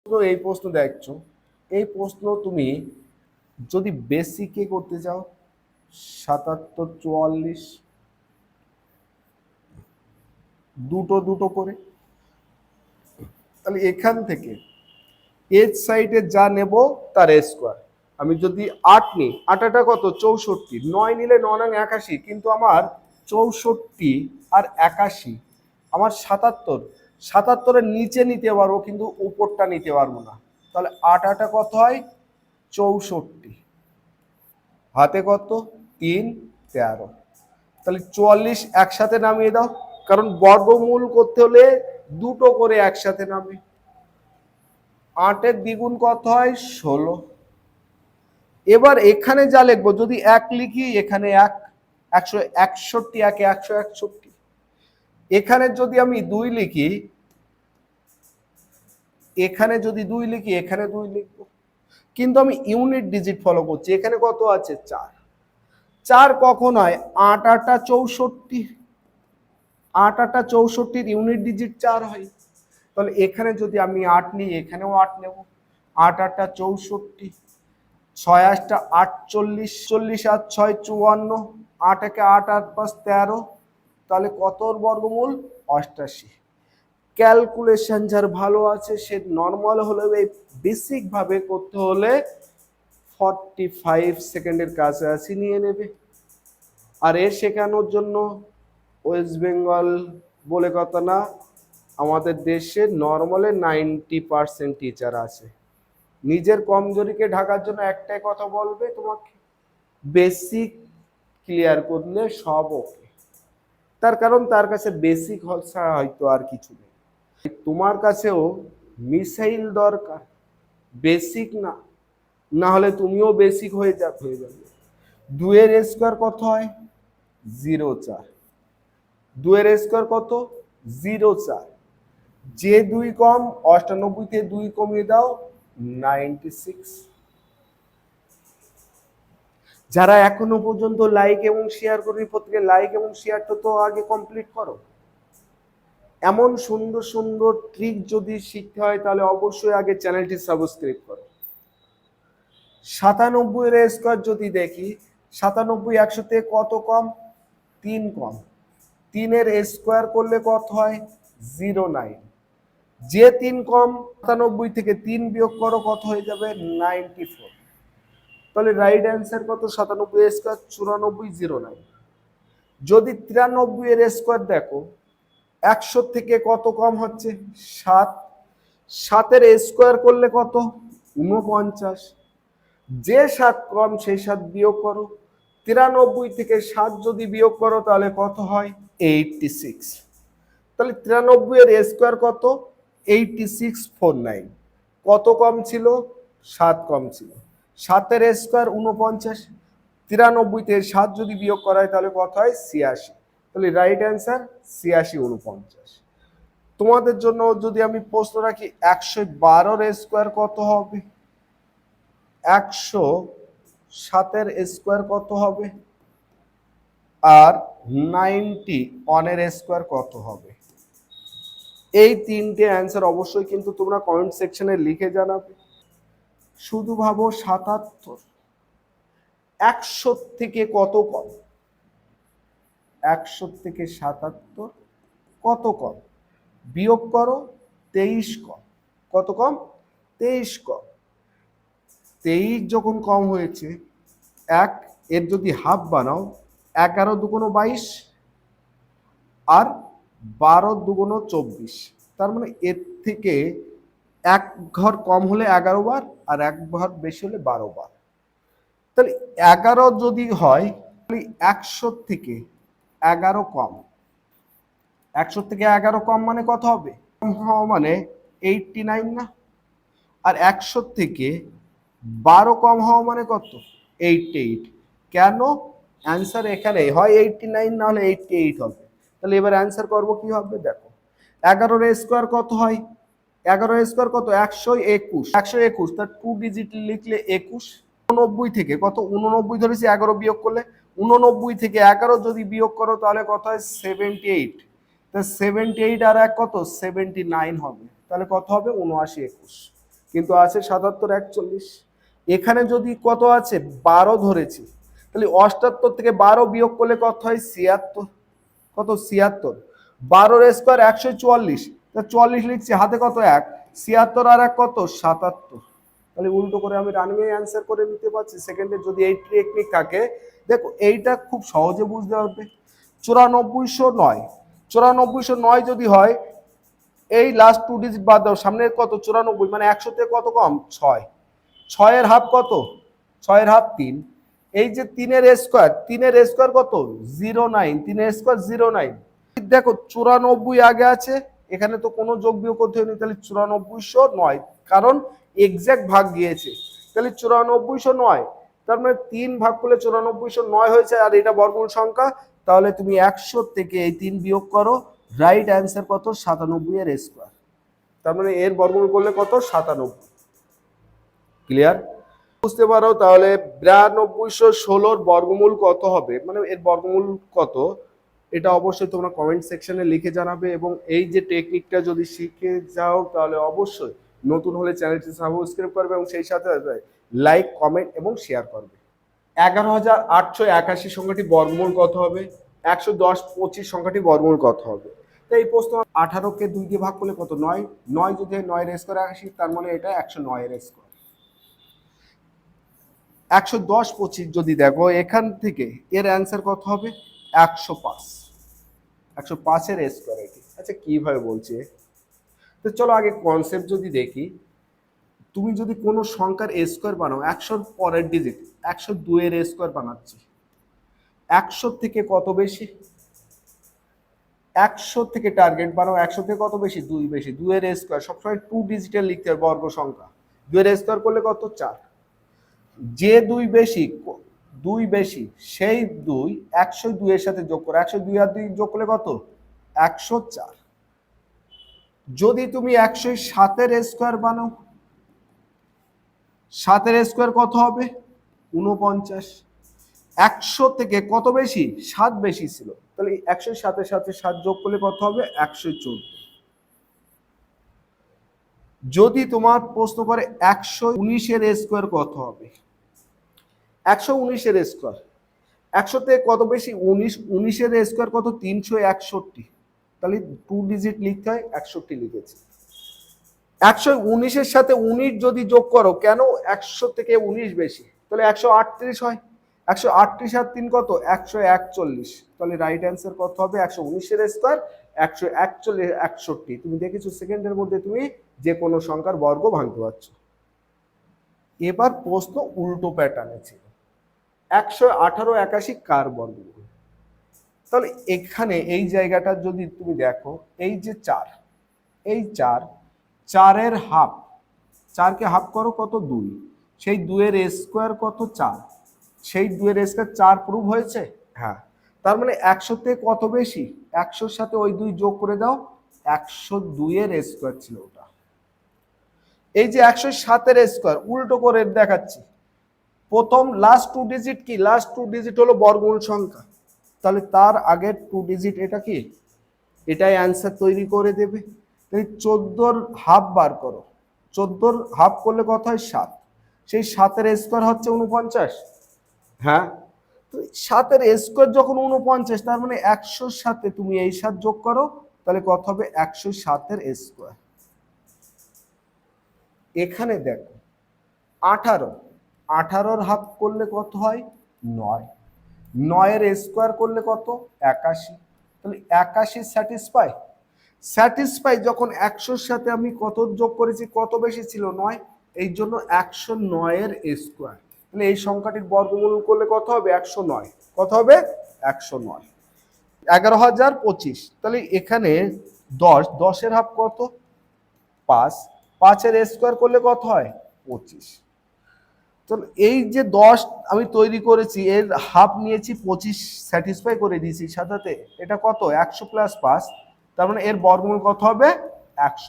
তো এই প্রশ্ন দেখছো, এই প্রশ্ন তুমি যদি বেসিকে করতে চাও 77 44 দুটো দুটো করে, তাহলে এখান থেকে এজ সাইডে যা নেব তার স্কোয়ার। আমি যদি 8 নিই, 8টা কত 64, 9 নিলে 9 81, কিন্তু আমার 64 আর 81 আমার 77, 77-এর নিচে নিতে পারবো কিন্তু উপরটা নিতে পারবো না। তাহলে 8 কত হয় 64, হাতে কত 3 13, তাহলে 44 একসাথে নামিয়ে দাও, কারণ বর্গমূল করতে হলে দুটো করে একসাথে নামে। 8-এর দ্বিগুণ কত হয় 16। এবার এখানে যা লিখবো, যদি 1 লিখি এখানে 1, 161, 1 161। এখানে যদি আমি 2 লিখি, এখানে যদি 2 লিখি এখানে 2 লিখবো, কিন্তু আমি ইউনিট ডিজিট ফলো করছি। এখানে কত আছে 4, 4 কখন হয় 8 8 64, 8 8 64 ইউনিট ডিজিট 4 হয়। তাহলে এখানে যদি আমি 8 নিই এখানেও 8 নেব, 8 8 64, 6 8 48, 40 আর 6 54, 8 1 8 8 5 13, তাহলে কতর বর্গমূল 88। ক্যালকুলেশন যার ভালো আছে সে নর্মাল হলেও এই বেসিক ভাবে করতে হলে 45 সেকেন্ডের কাছাকাছি নিয়ে নেবে। আর এর শেখানোর জন্য ওয়েস্ট বেঙ্গল বলে কথা না, আমাদের দেশে নর্মালে 90% টিচার আছে। নিজের কমজোরিকে ঢাকার জন্য একটাই কথা বলবে তোমাকে, বেসিক ক্লিয়ার করলে সব ওকে। তার কারণ তার কাছে বেসিক ছাড়া হয়তো আর কিছু নেই। তোমার কাছেও মিসাইল দরকার, বেসিক না, না হলে তুমিও বেসিক হয়ে যাবে। 2 এর স্কোয়ার কত হয় 0 4, 2 এর স্কোয়ার কত 0 4, যে 2 কম 98 তে 2 কমিয়ে দাও 96। যারা এখনো পর্যন্ত লাইক এবং শেয়ার করি, প্রত্যেকে লাইক এবং শেয়ারটা তো আগে কমপ্লিট করো। এমন সুন্দর সুন্দর ট্রিক যদি শিখতে হয় তাহলে অবশ্যই আগে চ্যানেলটি সাবস্ক্রাইব করো। 97 এর স্কোয়ার যদি দেখি, 97 100 থেকে কত কম 3 কম, 3 এর স্কোয়ার করলে কত হয় 09, যে 3 কম 97 থেকে 3 বিয়োগ করো কত হয়ে যাবে 94। তাহলে রাইট অ্যান্সার কত 97 এর স্কোয়ার 94 09। যদি 93 এর স্কোয়ার দেখো, 100 থেকে কত কম হচ্ছে 7, 7 এর স্কোয়ার করলে কত 49, যে 7 কম সেই 7 বিয়োগ করো, 93 থেকে 7 যদি বিয়োগ করো তাহলে কত হয় 86। তাহলে 93 এর স্কোয়ার কত 8649, কত কম ছিল 7 কম ছিল, 7 এর স্কোয়ার 49, 93 থেকে 7 যদি বিয়োগ করা হয় তাহলে কত হয় 86। তাহলে রাইট অ্যান্সার 86 49। তোমাদের জন্য যদি আমি প্রশ্ন রাখি 112 এর স্কোয়ার কত হবে, 107 এর স্কোয়ার কত হবে, আর 91 এর স্কোয়ার কত হবে। এই তিনটে অ্যান্সার অবশ্যই কিন্তু তোমরা কমেন্ট সেকশনে লিখে জানাবে। শুধু ভাবো 77 100 থেকে কত কম, 100 থেকে 77 কত কম, বিয়োগ করো 23 কম, কত কম 23 কম। 23 যখন কম হয়েছে 1, এর যদি হাফ বানাও 11 দুগুণ 22 আর 12 দুগুণ 24, তার মানে এর থেকে 1 ঘর কম হলে 11 বার আর 1 ঘর বেশি হলে 12 বার। তাহলে 11 যদি হয় তাহলে 100 থেকে 11 কম, 100 থেকে 11 কম মানে কত হবে, কম হওয়া মানে 89 না, আর 100 থেকে 12 কম হওয়া মানে কত 88। কেন অ্যান্সার এখানে হয় 89 না হলে 88 হবে। তাহলে এবার অ্যান্সার করবো কি হবে দেখো, 11 এর স্কোয়ার কত হয়, 11 এর স্কোয়ার কত 121, 121 তার 2 ডিজিট লিখলে 21। 89 থেকে কত 89 ধরেছি, 11 বিয়োগ করলে 89 থেকে 11 যদি বিয়োগ করো তাহলে কত হয় 78। তা 78 আর 1 কত 79 হবে, তাহলে কত হবে 79 21। কিন্তু আছে 77 41। এখানে যদি কত আছে 12 ধরেছি, তাহলে 78 থেকে 12 বিয়োগ করলে কত হয় 76। কত 76, 12 এর স্কোয়ার 144, তা 44 লিখছি, হাতে কত 1, 76 আর 1 কত 77। তাহলে উল্টো করে আমি রানিং এ অ্যান্সার করে নিতে পারছি সেকেন্ডে। যদি এই টেকনিক থাকে, দেখো এইটা খুব সহজে বুঝতে পারবে। 9409, 9409 যদি হয়, এই লাস্ট 2 ডিজিট বাদ দাও, সামনে কত 94, মানে 100 থেকে কত কম 6, 6 এর হাফ কত, 6 এর হাফ 3। এই যে 3 এর স্কোয়ার, 3 এর স্কোয়ার কত 09, 3 এর স্কোয়ার 09। দেখো 94 আগে আছে, এখানে তো কোনো যোগ বিয়োগ করতে হয়নি, তাহলে 9409, কারণ এক্সাক্ট ভাগ গিয়েছে, তাহলে 9409, তার মানে 3 ভাগ করলে 9409 হয়েছে, আর এটা বর্গমূল সংখ্যা, তাহলে তুমি 100 থেকে এই 3 বিয়োগ করো, রাইট অ্যান্সার কত 97 এর স্কোয়ার। তার মানে এর বর্গমূল করলে কত 97। ক্লিয়ার? বুঝতে পারো তাহলে 9216 বর্গমূল কত হবে, মানে এর বর্গমূল কত, এটা অবশ্যই তোমরা কমেন্ট সেকশনে লিখে জানাবে। এবং এই যে টেকনিকটা যদি শিখে যাও, তাহলে অবশ্যই নতুন হলে চ্যানেলটি সাবস্ক্রাইব করবে এবং সেই সাথে লাইক, কমেন্ট এবং শেয়ার করবে। 11881 সংখ্যাটি বর্গমূল কত হবে, 11025 সংখ্যাটি বর্গমূল কত হবে। তো এই প্রশ্ন 18কে 2 দিয়ে ভাগ করলে কত 9, 9 যদি 9 এর স্কোয়ার 81, তার মানে এটা 109 এর স্কোয়ার। 11025 যদি দেখো এখান থেকে, এর অ্যান্সার কত হবে 105, 105 এর স্কোয়ার এটি। আচ্ছা কিভাবে বলছে, তো চলো আগে কনসেপ্ট যদি দেখি। তুমি যদি কোনো সংখ্যার স্কোয়ার বানাও, 100 পরের ডিজিট 102 এর স্কোয়ার বানাচ্ছি, 100 থেকে কত বেশি, 100 থেকে টার্গেট বানাও, 100 থেকে কত বেশি 2 বেশি, 2 এর স্কোয়ার সবসময় 2 ডিজিটের লিখতে হবে বর্গ সংখ্যা, 2 এর স্কোয়ার করলে কত 4। যে 2 বেশি, 2 বেশি, সেই 2 102 এর সাথে যোগ করো, 102 আর 2 যোগ করলে কত 104। যদি তুমি 107 এর স্কোয়ার বানাও, 7 এর স্কোয়ার কত হবে 49। 100 থেকে কত বেশি 7 বেশি ছিল, তাহলে 107 এর সাথে 7 যোগ করলে কত হবে 114। যদি তোমার প্রশ্ন করে 119 এর স্কোয়ার কত হবে, 119 এর স্কোয়ার, 100 থেকে কত বেশি 19, 19 এর স্কোয়ার কত 361, তাহলে 2 ডিজিট লিখতে হয় 61 লিখেছি। 119 এর সাথে 19 যদি যোগ করো, কেন 100 থেকে 19 বেশি, তাহলে 138 হয়, 138 আর 3 কত 141, তাহলে রাইট অ্যান্সার কত হবে 119 এর স্কোয়ার 141, 61। তুমি দেখেছো সেকেন্ডের মধ্যে তুমি যে কোনো সংখ্যার বর্গ ভাঙতে পারছো। এবার প্রশ্ন উল্টো প্যাটার্নে ছিল, 11881 কার বর্গমূল। তাহলে এখানে এই জায়গাটা যদি তুমি দেখো, এই যে 4, এই 4 এর হাফ, 4কে হাফ করো কত 2, সেই 2 এর স্কোয়ার কত 4, সেই 2 এর স্কোয়ার 4 প্রুভ হয়েছে, হ্যাঁ। তার মানে 100 থেকে কত বেশি, 100 সাথে ওই 2 যোগ করে দাও, 102 এর স্কোয়ার ছিল ওটা। এই যে 107 এর স্কোয়ার উল্টো করে দেখাচ্ছি, প্রথম লাস্ট 2 ডিজিট কি, লাস্ট 2 ডিজিট হলো বর্গমূল সংখ্যা, তাহলে তার আগের 2 ডিজিট এটা কি, এটাই অ্যান্সার তৈরি করে দেবে। তাই 14 হাফ বার করো, 14 হাফ করলে কত হয় 7, সেই 7 এর স্কোয়ার হচ্ছে 49, হ্যাঁ। তো 7 এর স্কোয়ার যখন 49, তার মানে 100 সাথে তুমি এই 7 যোগ করো, তাহলে কত হবে 107 এর স্কোয়ার। এখানে দেখো 18, 18 হাফ করলে কত হয় 9, 9 এর স্কোয়ার করলে কত 81, তাহলে 81 স্যাটিসফাই। স্যাটিসফাই যখন 100 সাথে আমি কত যোগ করেছি, কত বেশি ছিল 9, এই জন্য 109 এর স্কোয়ার। তাহলে এই সংখ্যাটির বর্গমূল করলে কত হবে 109, কত হবে 109। 11025, তাহলে এখানে 10, 10 এর হাফ কত 5, 5 এর স্কোয়ার করলে কত হয় 25। তো এই যে 10 আমি তৈরি করেছি, এর হাফ নিয়েছি 25 স্যাটিসফাই করে দিয়েছি সাথে, এটা কত 100 + 5, তার মানে এর বর্গমূল কত হবে 100।